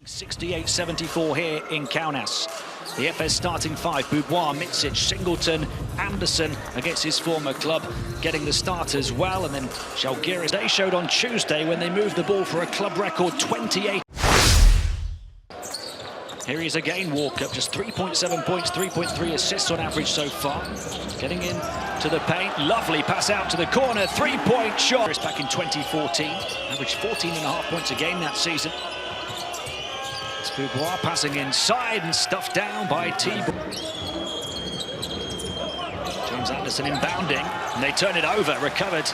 68-74 here in Kaunas. The Efes starting five: Boubois, Mitsic, Singleton, Anderson against his former club, getting the start as well. And then Zalgiris, they showed on Tuesday when they moved the ball for a club record 28. Here he is again, Walker, just 3.7 points, 3.3 assists on average so far. Getting in to the paint, lovely pass out to the corner, three-point shot. Back in 2014, averaged 14.5 points a game that season. It's Boubois passing inside and stuffed down by T-Ball. James Anderson inbounding, and they turn it over, recovered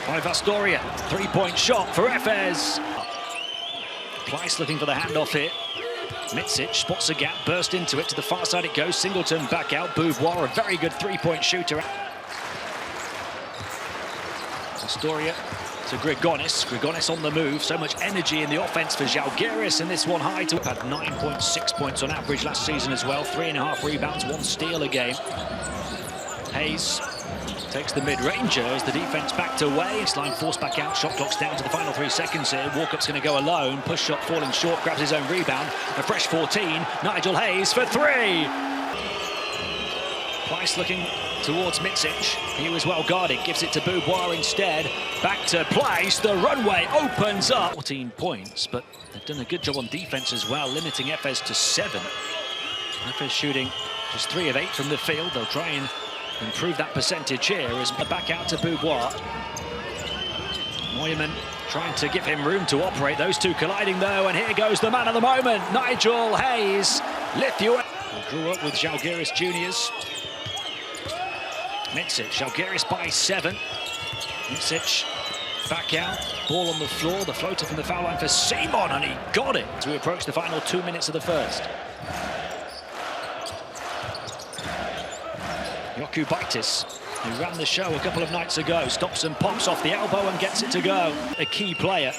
by Vastoria. Three-point shot for Efes. Pleiss looking for the handoff here. Mitsic spots a gap, burst into it, to the far side it goes, Singleton back out, Boubois, a very good three-point shooter. Astoria to Grigonis on the move, so much energy in the offense for Zalgiris, and this one high to had 9.6 points on average last season as well, 3.5 rebounds, 1 steal a game. Hayes takes the mid-ranger as the defense backed away. Line forced back out, shot clock's down to the final 3 seconds here. Walkup's going to go alone, push shot falling short, grabs his own rebound. A fresh 14, Nigel Hayes for 3. Pleiss looking towards Mitsic. He was well guarded, gives it to Boubois instead. Back to Pleiss, the runway opens up. 14 points, but they've done a good job on defense as well, limiting Efes to 7. Efes shooting just 3 of 8 from the field. They'll try and improve that percentage here as back out to Boubois. Moyman trying to give him room to operate. Those two colliding though, and here goes the man of the moment, Nigel Hayes. Lithuania grew up with Zalgiris juniors. Mitsic, Zalgiris by 7. Mitsic back out, ball on the floor, the floater from the foul line for Simon, and he got it as we approach the final 2 minutes of the first. Jokubaitis, who ran the show a couple of nights ago, stops and pops off the elbow and gets it to go. A key player.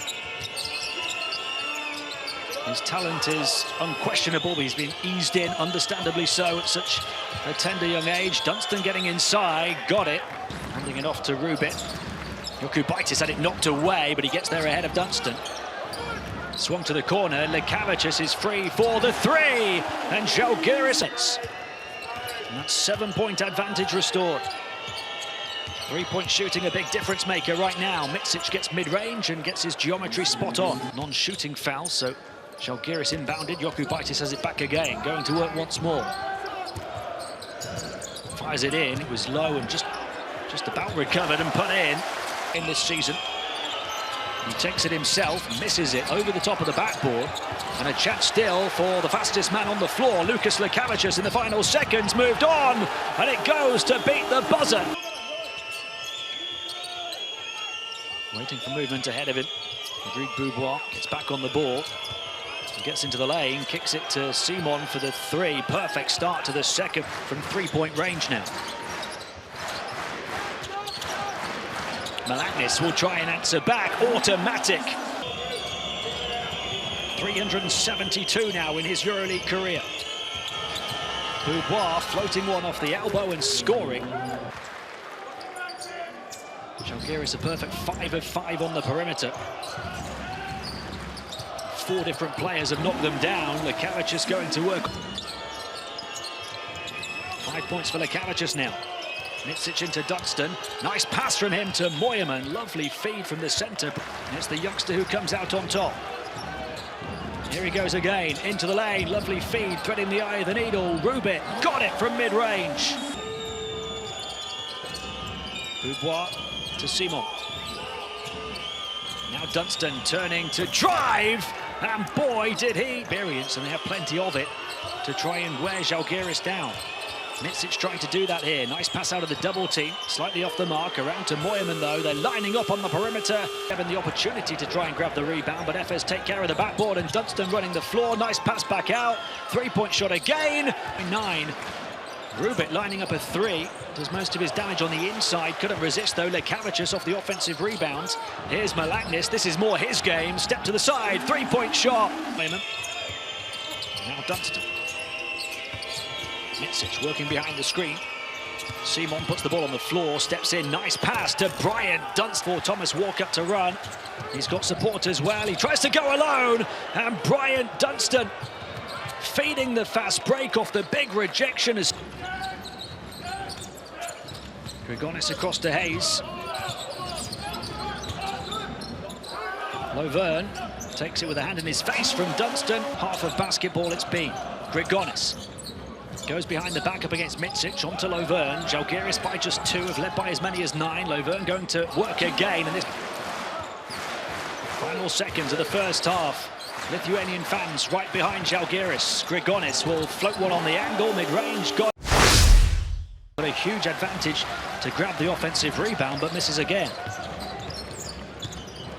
His talent is unquestionable, but he's been eased in, understandably so, at such a tender young age. Dunstan getting inside, got it, handing it off to Rubit. Jokubaitis had it knocked away, but he gets there ahead of Dunstan. Swung to the corner, Lekavicius is free for the 3, and Zalgiris. And that's 7-point advantage restored. 3-point shooting, a big difference maker right now. Mitsic gets mid-range and gets his geometry spot on. Non-shooting foul, so Zalgiris inbounded. Jokubaitis has it back again, going to work once more. Fires it in, it was low and just about recovered and put in this season. He takes it himself, misses it over the top of the backboard, and a chance still for the fastest man on the floor, Lucas Lekavicius, in the final seconds, moved on, and it goes to beat the buzzer. Waiting for movement ahead of him. Rodrigue Boubois gets back on the ball, he gets into the lane, kicks it to Simon for the 3. Perfect start to the second from 3-point range now. Malaknis will try and answer back, automatic. 372 now in his EuroLeague career. Boubois floating one off the elbow and scoring. Zalgiris a perfect 5 of 5 on the perimeter. 4 different players have knocked them down. Lekavicius going to work. 5 points for Lekavicius now. Mitsic into Dunstan. Nice pass from him to Moyman. Lovely feed from the centre. It's the youngster who comes out on top. Here he goes again, into the lane. Lovely feed, threading the eye of the needle. Rubit got it from mid-range. Boubois to Simon. Now Dunstan turning to drive. And boy, did he. Experience, and they have plenty of it to try and wear Zalgiris down. Mitsic trying to do that here. Nice pass out of the double team. Slightly off the mark. Around to Moyman, though. They're lining up on the perimeter. Having the opportunity to try and grab the rebound, but Efes take care of the backboard, and Dunstan running the floor. Nice pass back out. 3-point shot again. 9. Rubit lining up a 3. Does most of his damage on the inside. Couldn't resist, though. Lekavicius off the offensive rebound. Here's Malaknis. This is more his game. Step to the side. 3-point shot. Moyman. Now Dunstan. Mitsic working behind the screen. Simon puts the ball on the floor, steps in, nice pass to Bryant. Dunstan for Thomas Walkup to run. He's got support as well. He tries to go alone, and Bryant Dunstan feeding the fast break off the big rejection. As Grigonis across to Hayes. Lovern takes it with a hand in his face from Dunstan. Half of basketball it's been. Grigonis goes behind the back up against Micic, onto Lovern. Zalgiris by just 2, have led by as many as 9. Lovern going to work again, and this final seconds of the first half. Lithuanian fans right behind Zalgiris. Grigonis will float one on the angle, mid-range. Got a huge advantage to grab the offensive rebound, but misses again.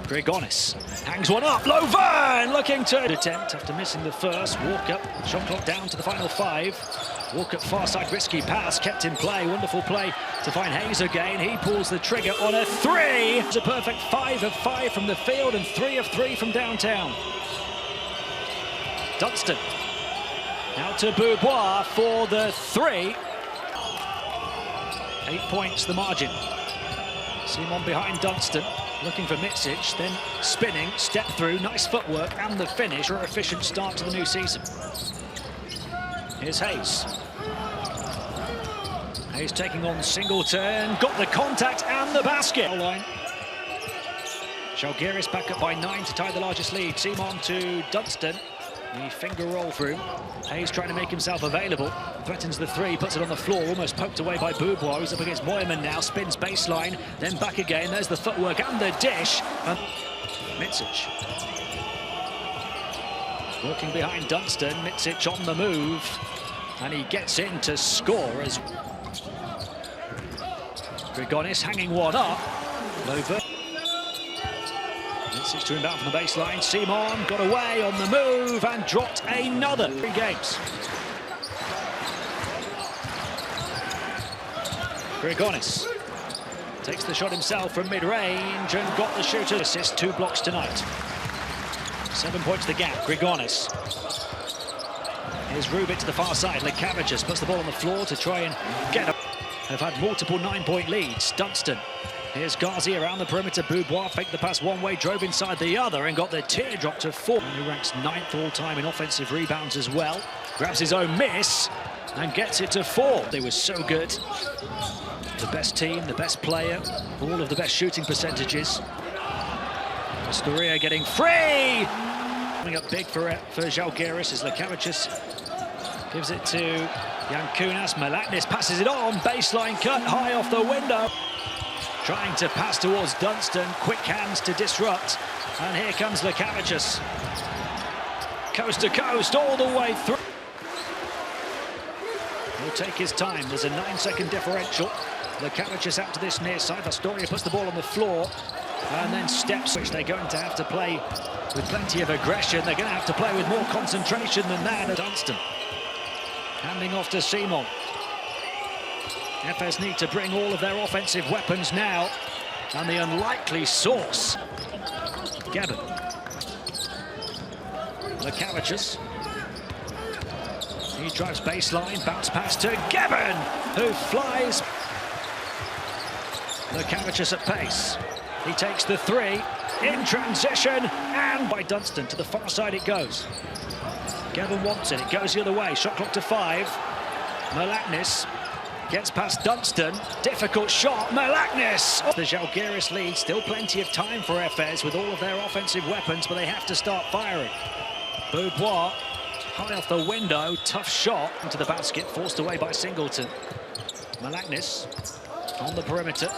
Grigonis hangs one up. Lovern looking to attempt after missing the first. Walkup, shot clock down to the final 5. Walkup far side, risky pass, kept in play. Wonderful play to find Hayes again. He pulls the trigger on a 3. It's a perfect 5 of 5 from the field and 3 of 3 from downtown. Dunstan out to Boubois for the 3. 8 points the margin. Simon behind Dunstan, looking for Micic, then spinning, step through, nice footwork, and the finish. An efficient start to the new season. Here's Hayes. Hayes taking on Singleton, got the contact and the basket. Line. Zalgiris back up by 9 to tie the largest lead. Simon to Dunstan. The finger roll through. Hayes trying to make himself available. Threatens the 3, puts it on the floor, almost poked away by Boubois. He's up against Moyman now, spins baseline, then back again. There's the footwork and the dish. And Micic working behind Dunstan. Micic on the move, and he gets in to score as Grigonis hanging one up. Lovern. Micic to inbound from the baseline. Simon got away on the move and dropped another. 3 games. Grigonis takes the shot himself from mid-range and got the shooter. Assist, 2 blocks tonight. 7 points the gap. Grigonis. Here's Rubit to the far side. Lekavicius puts the ball on the floor to try and get up. They've had multiple 9-point leads. Dunstan. Here's Ghazi around the perimeter. Boubois faked the pass one way, drove inside the other, and got the teardrop to 4. He ranks 9th all-time in offensive rebounds as well. Grabs his own miss and gets it to 4. They were so good. The best team, the best player, all of the best shooting percentages. Astoria getting free. Coming up big for Zalgiris as Lekavicius gives it to Kaunas. Malaknis passes it on. Baseline cut high off the window. Trying to pass towards Dunstan, quick hands to disrupt, and here comes Lekavicius. Coast to coast, all the way through. He'll take his time, there's a 9-second differential. Lekavicius out to this near side, Astoria puts the ball on the floor, and then steps, which they're going to have to play with plenty of aggression. They're going to have to play with more concentration than that. Dunstan handing off to Simon. Efes need to bring all of their offensive weapons now, and the unlikely source. Gavin. Lekavicius. He drives baseline, bounce pass to Gavin, who flies. Lekavicius at pace. He takes the 3 in transition, and by Dunstan to the far side it goes. Gavin wants it, it goes the other way. Shot clock to 5. Malaknis gets past Dunstan, difficult shot, Malaknis! The Zalgiris lead, still plenty of time for Efes with all of their offensive weapons, but they have to start firing. Boubois, high off the window, tough shot into the basket, forced away by Singleton. Malaknis on the perimeter,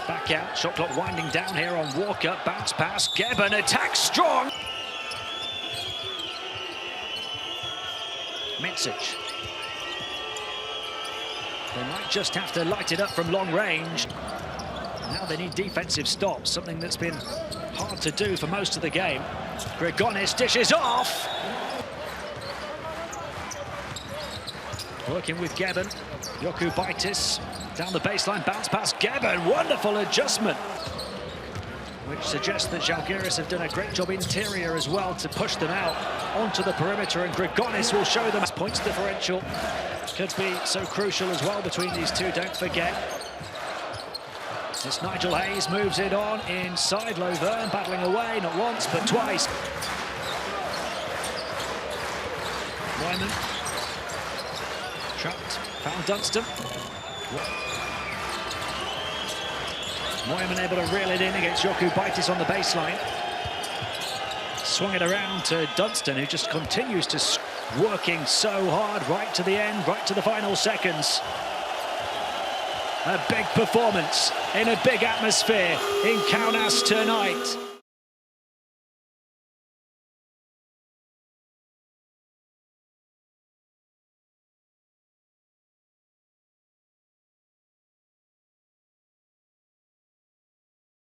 back out, shot clock winding down here on Walker, bounce pass, Geben attacks strong! Micic. They might just have to light it up from long range. Now they need defensive stops, something that's been hard to do for most of the game. Grigonis dishes off. Working with Geben. Jokubaitis down the baseline, bounce pass Geben. Wonderful adjustment. which suggests that Zalgiris have done a great job interior as well to push them out onto the perimeter, and Grigonis will show them. Points differential could be so crucial as well between these two, don't forget. It's Nigel Hayes moves it on inside. Lovern battling away, not once but twice. Wyman trapped, found Dunstan. Wyman able to reel it in against Jokubaitis on the baseline. Swung it around to Dunstan, who just continues to working so hard right to the end, right to the final seconds. A big performance in a big atmosphere in Kaunas tonight.